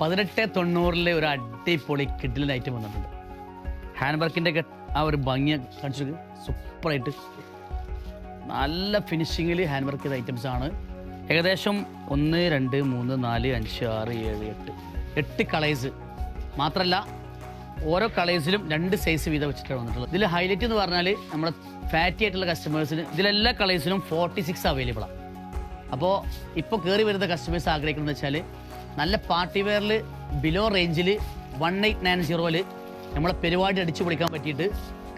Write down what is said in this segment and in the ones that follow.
1890 ഒരു അടിപൊളി കിഡിലിൻ ഐറ്റം വന്നിട്ടുണ്ട്. ഹാൻഡ് വർക്കിൻ്റെ ഒക്കെ ആ ഒരു ഭംഗി കാണിച്ചത് സൂപ്പറായിട്ട് നല്ല ഫിനിഷിങ്ങിൽ ഹാൻഡ് വർക്ക് ചെയ്ത ഐറ്റംസ് ആണ്. ഏകദേശം 1 2 3 4 5 6 7 8 കളേഴ്സ് മാത്രമല്ല ഓരോ കളേഴ്സിലും 2 സൈസ് വീതം വെച്ചിട്ടാണ് വന്നിട്ടുള്ളത്. ഇതിൽ ഹൈലൈറ്റ് എന്ന് പറഞ്ഞാൽ നമ്മുടെ ഫാറ്റി ആയിട്ടുള്ള കസ്റ്റമേഴ്സിന് ഇതിലെല്ലാ കളേഴ്സിലും 46 അവൈലബിൾ ആണ്. അപ്പോൾ ഇപ്പോൾ കയറി വരുന്ന കസ്റ്റമേഴ്സ് ആഗ്രഹിക്കുന്നത് വെച്ചാൽ നല്ല പാർട്ടി വെയറിൽ ബിലോ റേഞ്ചിൽ 1890 നമ്മളെ പരിപാടി അടിച്ചു പൊളിക്കാൻ പറ്റിയിട്ട്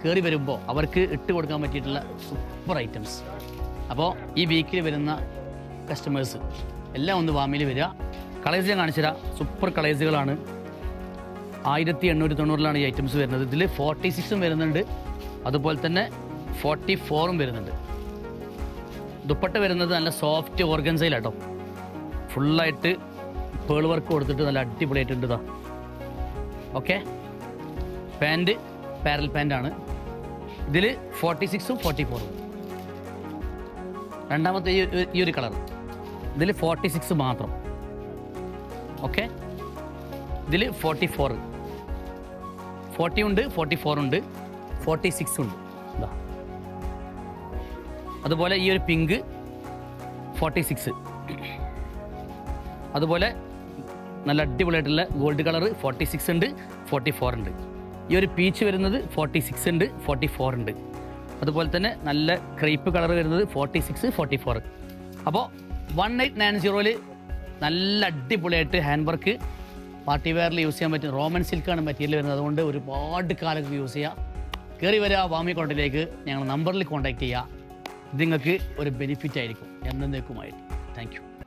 കയറി വരുമ്പോൾ അവർക്ക് ഇട്ട് കൊടുക്കാൻ പറ്റിയിട്ടുള്ള സൂപ്പർ ഐറ്റംസ്. അപ്പോൾ ഈ വീക്കിൽ വരുന്ന കസ്റ്റമേഴ്സ് എല്ലാം ഒന്ന് വാമിയിൽ വരിക. കളേഴ്സ് ഞാൻ കാണിച്ചു തരാം. സൂപ്പർ കളേഴ്സുകളാണ്. 1890 ഈ ഐറ്റംസ് വരുന്നത്. ഇതിൽ 46 വരുന്നുണ്ട്, അതുപോലെ തന്നെ 44 വരുന്നുണ്ട്. ദുപ്പട്ട വരുന്നത് നല്ല സോഫ്റ്റ് ഓർഗൻസയിലാട്ടോ, ഫുള്ളായിട്ട് പേൾ വർക്ക് കൊടുത്തിട്ട് നല്ല അടിപൊളിയായിട്ടുണ്ട്. ഇതാ ഓക്കെ. Pant parallel പാൻ്റാണ്. ഇതിൽ 46ഉം 44ഉം. രണ്ടാമത്തെ ഈ ഒരു കളർ ഇതിൽ 46 മാത്രം. ഓക്കെ. ഇതിൽ 44 40 ഉണ്ട്, 44 ഉണ്ട്, 46 ഉണ്ട്. ഇതാ അതുപോലെ ഈ ഒരു പിങ്ക് 46, അതുപോലെ നല്ല അടിപൊളിയായിട്ടുള്ള ഗോൾഡ് കളർ 46 ഉണ്ട്, 44 ഉണ്ട്. ഈ ഒരു പീച്ച് വരുന്നത് 46 ഉണ്ട്, 44 ഉണ്ട്. അതുപോലെ തന്നെ നല്ല ക്രീപ്പ് കളർ വരുന്നത് 46, 44. അപ്പോൾ 1890 നല്ല അടിപൊളിയായിട്ട് ഹാൻഡ് വർക്ക് പാർട്ടി വെയറിൽ യൂസ് ചെയ്യാൻ പറ്റും. റോമൻ സിൽക്കാണ് മെറ്റീരിയൽ വരുന്നത്. അതുകൊണ്ട് ഒരുപാട് കാലം യൂസ് ചെയ്യുക. കയറി വരിക വാമി കോട്ടയിലേക്ക്. ഞങ്ങൾ നമ്പറിൽ കോൺടാക്ട് ചെയ്യുക. ഇത് നിങ്ങൾക്ക് ഒരു ബെനിഫിറ്റ് ആയിരിക്കും എന്നേക്കുമായിട്ട്. Thank you.